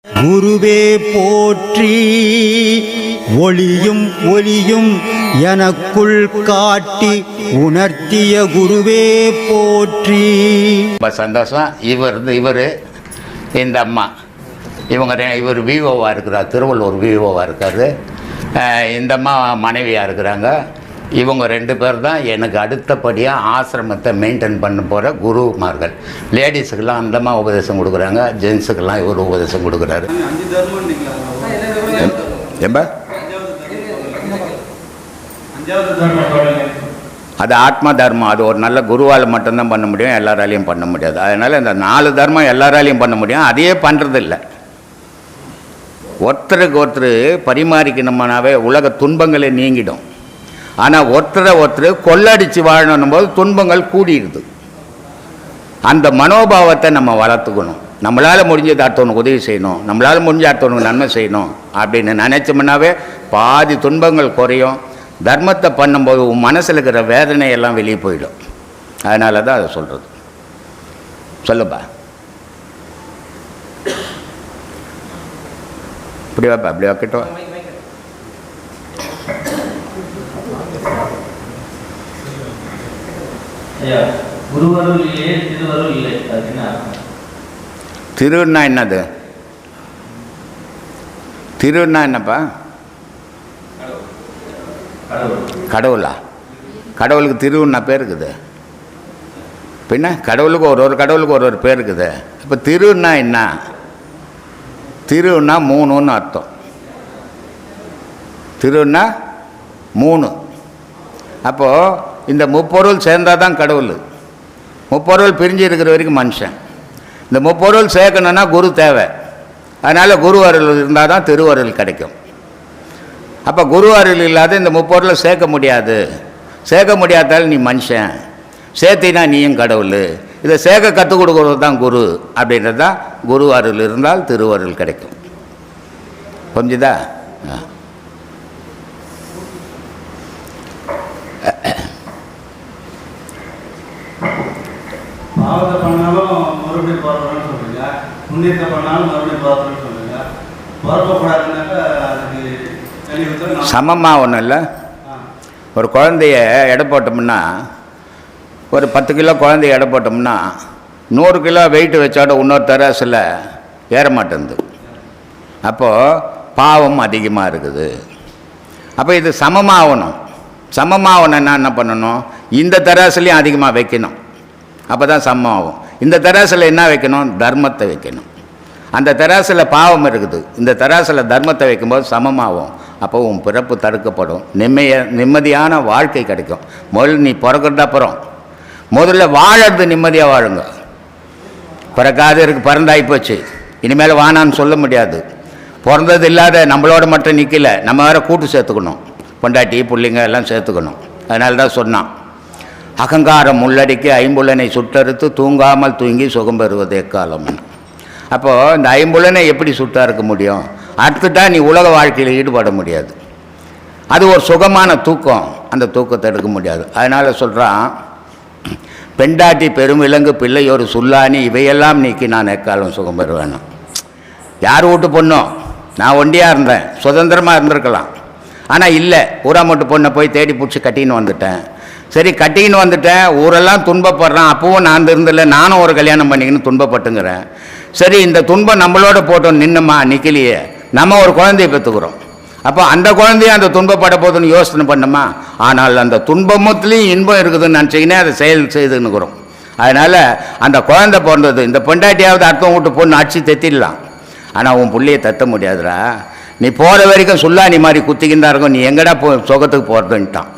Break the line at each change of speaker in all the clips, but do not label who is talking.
குருவே போற்றி ஒளியும் ஒளியும் எனக்குள் காட்டி உணர்த்திய குருவே போற்றி.
ரொம்ப சந்தோஷம். இவர் இந்த அம்மா இவர் விஓவாக இருக்கிறார், திருவள்ளூர் விஓவாக இருக்கார். இந்த அம்மா மனைவியாக இருக்கிறாங்க. இவங்க 2 பேர் தான் எனக்கு அடுத்தபடியாக ஆசிரமத்தை மெயின்டைன் பண்ண போகிற குருமார்கள். லேடிஸுக்கெல்லாம் அந்தம்மா உபதேசம் கொடுக்குறாங்க, ஜென்ஸுக்கெல்லாம் இவர் உபதேசம் கொடுக்குறாரு. அது ஆத்ம தர்மம். அது ஒரு நல்ல குருவால் மட்டும்தான் பண்ண முடியும், எல்லாராலையும் பண்ண முடியாது. அதனால் இந்த 4 தர்மம் எல்லாராலையும் பண்ண முடியும், அதையே பண்ணுறதில்லை. ஒருத்தருக்கு ஒருத்தர் பரிமாறிக்கணும்னாவே உலக துன்பங்களே நீங்கிடும். ஆனால் ஒருத்தரை கொள்ளடிச்சு வாழணும் போது துன்பங்கள் கூடிடுது. அந்த மனோபாவத்தை நம்ம வளர்த்துக்கணும். நம்மளால் முடிஞ்சது அடுத்தவனுக்கு உதவி செய்யணும், நம்மளால் முடிஞ்ச அடுத்தவனுக்கு நன்மை செய்யணும் அப்படின்னு நினச்சோம்னாவே பாதி துன்பங்கள் குறையும். தர்மத்தை பண்ணும்போது உன் மனசில் இருக்கிற வேதனையெல்லாம் வெளியே போயிடும். அதனால தான் அதை சொல்கிறது. சொல்லுப்பா, இப்படி வாப்பா, அப்படி வைக்கட்டும். திருன்னா என்னது? திருன்னா என்னப்பா? கடவுளா? கடவுளுக்கு திருன்னா பேர் இருக்குது. பின்ன கடவுளுக்கு ஒரு கடவுளுக்கு ஒரு பேர் இருக்குது. இப்போ திருன்னா என்ன? திருன்னா 3ன்னு அர்த்தம். திருன்னா 3. அப்போது இந்த முப்பொருள் சேர்ந்தால் தான் கடவுள். முப்பொருள் பிரிஞ்சு இருக்கிற வரைக்கும் மனுஷன். இந்த முப்பொருள் சேர்க்கணுன்னா குரு தேவை. அதனால் குரு அருள் இருந்தால் தான் திருவருள் கிடைக்கும். அப்போ குரு அருள் இல்லாத இந்த முப்பொருளை சேர்க்க முடியாது. சேர்க்க முடியாதால் நீ மனுஷன், சேர்த்தினா நீயும் கடவுள். இதை சேர்க்க கற்றுக் கொடுக்குறது தான் குரு. அப்படின்றது தான் குரு அருள் இருந்தால் திருவருள் கிடைக்கும். புரிஞ்சுதா?
பாவத்தை பண்ணாலும் மறுபடியும் பிறக்கணும்னு சொல்லுங்க, புண்ணியத்தை பண்ணாலும் மறுபடியும் பிறக்கணும்னு சொல்லுங்க. பிறக்கக்கூடாதுனாக்கா அதுக்கு
சமமாக ஒன்றும் இல்லை. ஒரு குழந்தைய எடை போட்டோம்னா, ஒரு 10 கிலோ குழந்தைய எடை போட்டோம்னா 100 கிலோ வெயிட் வச்சோட இன்னொரு தராசில் ஏற மாட்டேங்குது. அப்போது பாவம் அதிகமாக இருக்குது. அப்போ இது சமமாகணும். சமமாகணும்னா என்ன பண்ணணும்? இந்த தராசுலையும் அதிகமாக வைக்கணும். அப்போ தான் சமம் ஆகும். இந்த தராசில் என்ன வைக்கணும்? தர்மத்தை வைக்கணும். அந்த தராசில் பாவம் இருக்குது, இந்த தராசில் தர்மத்தை வைக்கும்போது சமமாகும். அப்போ உன் பிறப்பு தடுக்கப்படும், நிம்மதியான வாழ்க்கை கிடைக்கும். முதல்ல நீ பிறக்கிறது அப்புறம் முதல்ல வாழறது நிம்மதியாக வாழுங்க. பிறக்காது இருக்கு, பிறந்தாகி போச்சு, இனிமேல் வானான்னு சொல்ல முடியாது. பிறந்தது இல்லாத நம்மளோட மட்டும் நிற்கல, நம்ம வேறு கூட்டு சேர்த்துக்கணும், பொண்டாட்டி பிள்ளைங்க எல்லாம் சேர்த்துக்கணும். அதனால தான் சொன்னான், அகங்காரம் உள்ளடிக்க ஐம்புலனை சுட்டறுத்து தூங்காமல் தூங்கி சுகம் பெறுவது எக்காலம்னு. அப்போது இந்த ஐம்புலனை எப்படி சுட்டா இருக்க முடியும்? அடுத்துட்டா நீ உலக வாழ்க்கையில் ஈடுபட முடியாது. அது ஒரு சுகமான தூக்கம், அந்த தூக்கத்தை எடுக்க முடியாது. அதனால் சொல்கிறான், பெண்டாட்டி பெருமிலங்கு பிள்ளை ஒரு சுல்லானி இவையெல்லாம் நீக்கி நான் எக்காலம் சுகம் பெறுவேன். யார் வீட்டு பொண்ணும்? நான் ஒண்டியாக இருந்தேன், சுதந்திரமாக இருந்திருக்கலாம். ஆனால் இல்லை, ஊராமட்டு பொண்ணை போய் தேடி பிடிச்சி கட்டின்னு வந்துட்டேன். சரி, கட்டின்னு வந்துட்டேன், ஊரெல்லாம் துன்பப்படுறான். அப்பவும் நான் இருந்தில்ல, நானும் ஒரு கல்யாணம் பண்ணிக்கின்னு துன்பப்பட்டுங்கிறேன். சரி, இந்த துன்பம் நம்மளோட போட்டோம், நின்னுமா நிற்கலையே, நம்ம ஒரு குழந்தைய பெற்றுக்கிறோம். அப்போ அந்த குழந்தைய அந்த துன்பப்பட போதுன்னு யோசனை பண்ணோமா? ஆனால் அந்த துன்பமுத்துலேயும் இன்பம் இருக்குதுன்னு நினச்சிக்கினே அதை செயல் செய்துன்னுக்கிறோம். அதனால் அந்த குழந்தை பிறந்தது, இந்த பொண்டாட்டியாவது அடுத்தவங்க விட்டு பொண்ணு அடிச்சு தெத்திடலாம், ஆனால் உன் பிள்ளையை தட்ட முடியாதுடா. நீ போகிற வரைக்கும் சுல்லானி மாதிரி குத்திக்கின்னு இருக்கும், நீ எங்கடா சுகத்துக்கு போகிறதுன்ட்டான்.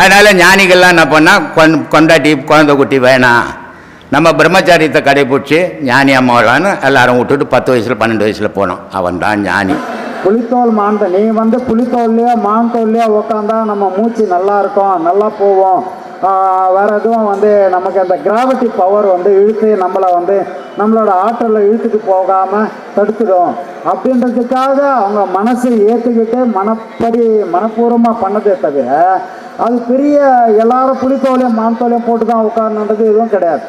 அதனால் ஞானிகள்லாம் என்ன பண்ணால், கொண்டாட்டி குழந்தை குட்டி வேணாம், நம்ம பிரம்மச்சாரியத்தை கடைபிடிச்சி ஞானி அம்மாவலான்னு எல்லாரும் விட்டுட்டு 10 வயசில் 12 வயசில் போனோம். அவன் தான் ஞானி.
புலித்தோல் மாந்த நீ புலித்தோல்லையோ மாந்தோல்லையோ உட்காந்தா நம்ம மூச்சு நல்லா இருக்கும், நல்லா போவோம். வேறு எதுவும் நமக்கு அந்த கிராவிட்டி பவர் இழுத்து நம்மளை நம்மளோட ஆற்றலை இழுத்துட்டு போகாமல் தடுத்துடும் அப்படின்றதுக்காக அவங்க மனசை ஏற்றுக்கிட்டு மனப்பூர்வமாக பண்ணதே தவிர அது பெரிய எல்லாரும் புலித்தோலையும் மாந்தோலையும் போட்டு தான் உட்காரணுன்றது எதுவும் கிடையாது.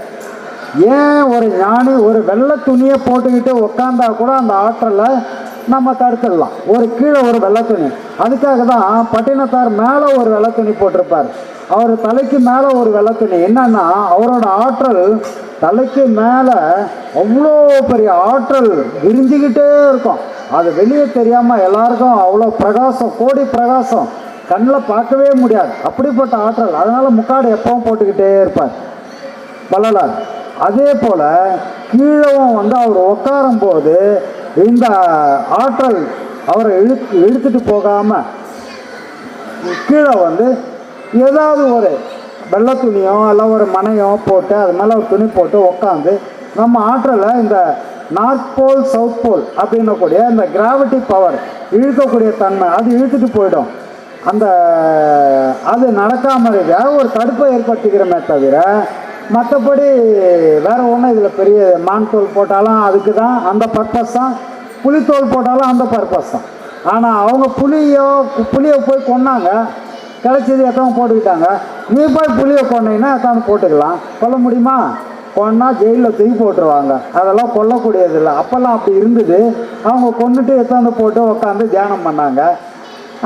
ஏன் ஒரு ஞானி ஒரு வெள்ளை துணியை போட்டுக்கிட்டு உட்காந்தா கூட அந்த ஆற்றலை நம்ம தடுத்துடலாம். ஒரு கீழே ஒரு வெள்ளை துணி, அதுக்காக தான் பட்டினத்தார் மேலே ஒரு வெள்ளை துணி போட்டிருப்பார். அவர் தலைக்கு மேலே ஒரு வெள்ளை துணி. என்னன்னா அவரோட ஆற்றல் தலைக்கு மேலே அவ்வளோ பெரிய ஆற்றல் விரிஞ்சிக்கிட்டே இருக்கும். அது வெளியே தெரியாமல் எல்லாருக்கும் அவ்வளோ பிரகாசம், கோடி பிரகாசம், கண்ணில் பார்க்கவே முடியாது, அப்படிப்பட்ட ஆற்றல். அதனால் முக்காடு எப்பவும் போட்டுக்கிட்டே இருப்பார் வள்ளலார். அதே போல் கீழவும் வந்து அவர் உட்காரும் போது இந்த ஆற்றல் அவரை இழுத்துட்டு போகாமல் கீழே வந்து ஏதாவது ஒரு வெள்ளை துணியோ இல்லை ஒரு மனையோ போட்டு அது மேலே ஒரு துணி போட்டு உட்காந்து நம்ம ஆற்றலை இந்த நார்த் போல் சவுத் போல் அப்படின்னக்கூடிய இந்த கிராவிட்டி பவர் இழுக்கக்கூடிய தன்மை அது இழுத்துட்டு போயிடும். அந்த அது நடக்காமல் இருக்க ஒரு தடுப்பை ஏற்படுத்திக்கிறோமே தவிர மற்றபடி வேறு ஒன்றும் இதில் பெரிய மான்தோல் போட்டாலும் அதுக்கு தான் அந்த பர்பஸ் தான், புலித்தோல் போட்டாலும் அந்த பர்பஸ் தான். ஆனால் அவங்க புளியை போய் கொன்னாங்க, கிடச்சது எத்தனை போட்டுக்கிட்டாங்க. நீ போய் புளியை கொன்னீங்கன்னா எத்தனை போட்டுக்கலாம், கொல்ல முடியுமா? கொன்னா ஜெயிலில் தூக்கி போட்டுருவாங்க. அதெல்லாம் கொல்லக்கூடியதில்லை. அப்போல்லாம் அப்படி இருந்தது. அவங்க கொண்டுட்டு எத்தனை போட்டு உட்காந்து தியானம் பண்ணாங்க.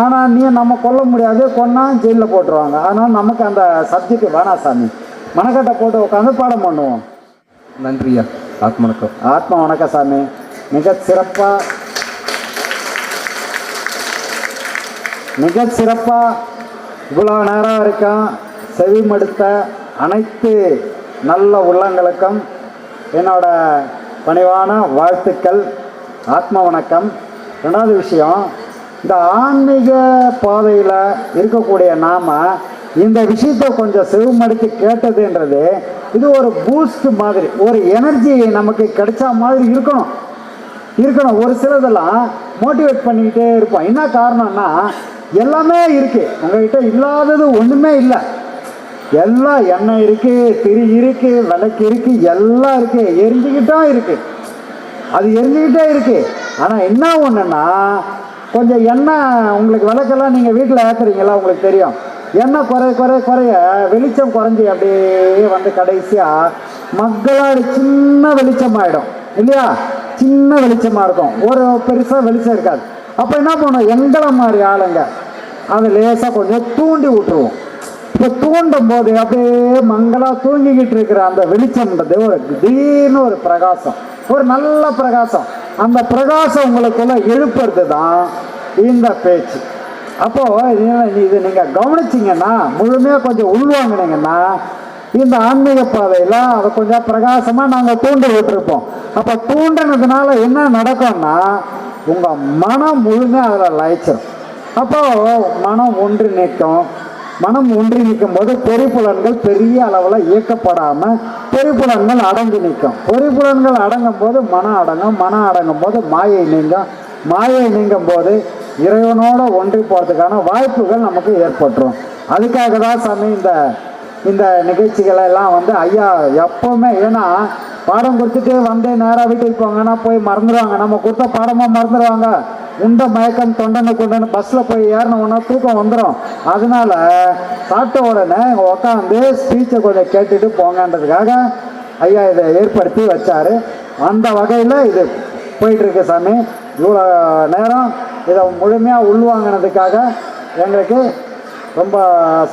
ஆனால் நம்ம கொல்ல முடியாது, கொன்னா ஜெயிலில் போட்டுருவாங்க. ஆனால் நமக்கு அந்த சப்ஜெக்ட் வேணாம் சாமி, மனக்கட்டை போட்டு உட்காந்து பாடம் பண்ணுவோம்.
நன்றியா. ஆத்ம வணக்கம்.
ஆத்மா வணக்கம் சாமி. மிக சிறப்பாக இவ்வளோ நேரம் வரைக்கும் செவிமடுத்த அனைத்து நல்ல உள்ளங்களுக்கும் என்னோட பணிவான வாழ்த்துக்கள். ஆத்ம வணக்கம். ரெண்டாவது விஷயம், இந்த ஆன்மீக பாதையில் இருக்கக்கூடிய நாம் இந்த விஷயத்தை கொஞ்சம் செவிமடுத்து கேட்டதுன்றது இது ஒரு பூஸ்ட் மாதிரி, ஒரு எனர்ஜி நமக்கு கிடைச்சா மாதிரி இருக்கணும். ஒரு சிலதெல்லாம் மோட்டிவேட் பண்ணிக்கிட்டே இருப்போம். என்ன காரணம்னா எல்லாமே இருக்குது, உங்கள்கிட்ட இல்லாதது ஒன்றுமே இல்லை. எல்லாம் எண்ணெய் இருக்குது, திரி இருக்குது, விளக்கு இருக்குது, எல்லாம் இருக்குது, எரிஞ்சுக்கிட்டும் இருக்குது, அது எரிஞ்சுக்கிட்டே இருக்குது. ஆனால் என்ன ஒன்றுன்னா கொஞ்சம் எண்ணெய் உங்களுக்கு விளக்கெல்லாம் நீங்கள் வீட்டில் ஏற்றுறீங்களா, உங்களுக்கு தெரியும். எண்ணெய் குறைய வெளிச்சம் குறைஞ்சி அப்படியே வந்து கடைசியாக மக்களாடி சின்ன வெளிச்சமாகிடும் இல்லையா? சின்ன வெளிச்சமாக இருக்கும், ஒரு பெருசாக வெளிச்சம் இருக்காது. அப்போ என்ன பண்ணுவோம், எங்களை மாதிரி ஆளுங்க அதை லேசாக கொஞ்சம் தூண்டி விட்டுருவோம். இப்போ தூண்டும் போது அப்படியே மங்களாக தூங்கிக்கிட்டு இருக்கிற அந்த வெளிச்சம்ன்றது ஒரு திடீர்னு ஒரு பிரகாசம், ஒரு நல்ல பிரகாசம். அந்த பிரகாசம் உங்களுக்குள்ள எழுப்புறது தான் இந்த பேச்சு. அப்போது இது நீங்கள் கவனிச்சிங்கன்னா, முழுமையாக கொஞ்சம் உள்வாங்கினீங்கன்னா, இந்த ஆன்மீக பாதையில் அதை கொஞ்சம் பிரகாசமாக நாங்கள் தூண்டி விட்டுருப்போம். அப்போ தூண்டினதுனால என்ன நடக்கும்னா உங்கள் மனம் முழுமையாக அதில் லயிச்சிடும். அப்போது மனம் ஒன்றி நிற்கும். மனம் ஒன்றி நிற்கும் போது பொறிப்புலன்கள் பெரிய அளவில் இயக்கப்படாமல் பொறிப்புலன்கள் அடங்கி நிற்கும். பொறிப்புலன்கள் அடங்கும் போது மனம் அடங்கும். மனம் அடங்கும் போது மாயை நீங்கும். மாயை நீங்கும் போது இறைவனோட ஒன்றி போகிறதுக்கான வாய்ப்புகள் நமக்கு ஏற்பட்டுரும். அதுக்காக தான் சாமி இந்த நிகழ்ச்சிகளை எல்லாம் வந்து ஐயா எப்போவுமே, ஏன்னா பாடம் கொடுத்துட்டு வந்து நேராக வீட்டுக்கு போங்கன்னா போய் மறந்துடுவாங்க, நம்ம கொடுத்த பாடமாக மறந்துடுவாங்க. உண்ட மயக்கம் தொண்டனை கொண்டன்னு பஸ்ஸில் போய் ஏறின உடனே தூக்கம் வந்துடும். அதனால சாப்பிட்ட உடனே உட்காந்து ஸ்பீச்சை கொஞ்சம் கேட்டுட்டு போங்கன்றதுக்காக ஐயா இதை ஏற்படுத்தி வச்சார். அந்த வகையில் இது போயிட்டுருக்கு சாமி. இவ்வளோ நேரம் இதை முழுமையாக உள்வாங்கினதுக்காக எங்களுக்கு ரொம்ப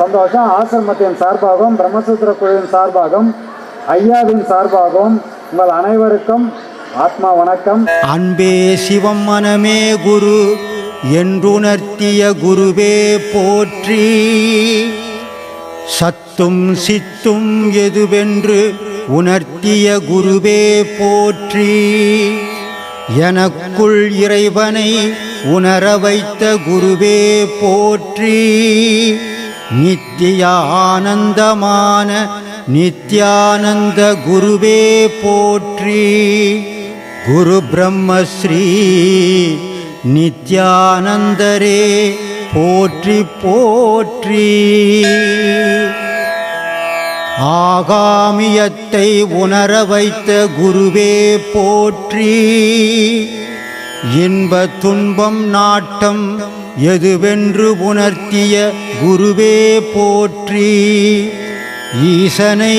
சந்தோஷம். ஆசிரமத்தின் சார்பாகவும் பிரம்மசூத்திர குழுவின் சார்பாகவும் ஐயாவின் சார்பாகவும் உங்கள் அனைவருக்கும் ஆத்மா வணக்கம்.
அன்பே சிவம் மனமே குரு என்றுணர்த்திய குருவே போற்றி. சத்தும் சித்தும் எதுவென்று உணர்த்திய குருவே போற்றி. எனக்குள் இறைவனை உணர வைத்த குருவே போற்றி. நித்திய ஆனந்தமான நித்யானந்த குருவே போற்றி. குரு பிரம்மஸ்ரீ நித்யானந்தரே போற்றி போற்றி. ஆகாமியத்தை உணர வைத்த குருவே போற்றி. இன்ப துன்பம் நாட்டம் எதுவென்று உணர்த்திய குருவே போற்றி. ஈசனை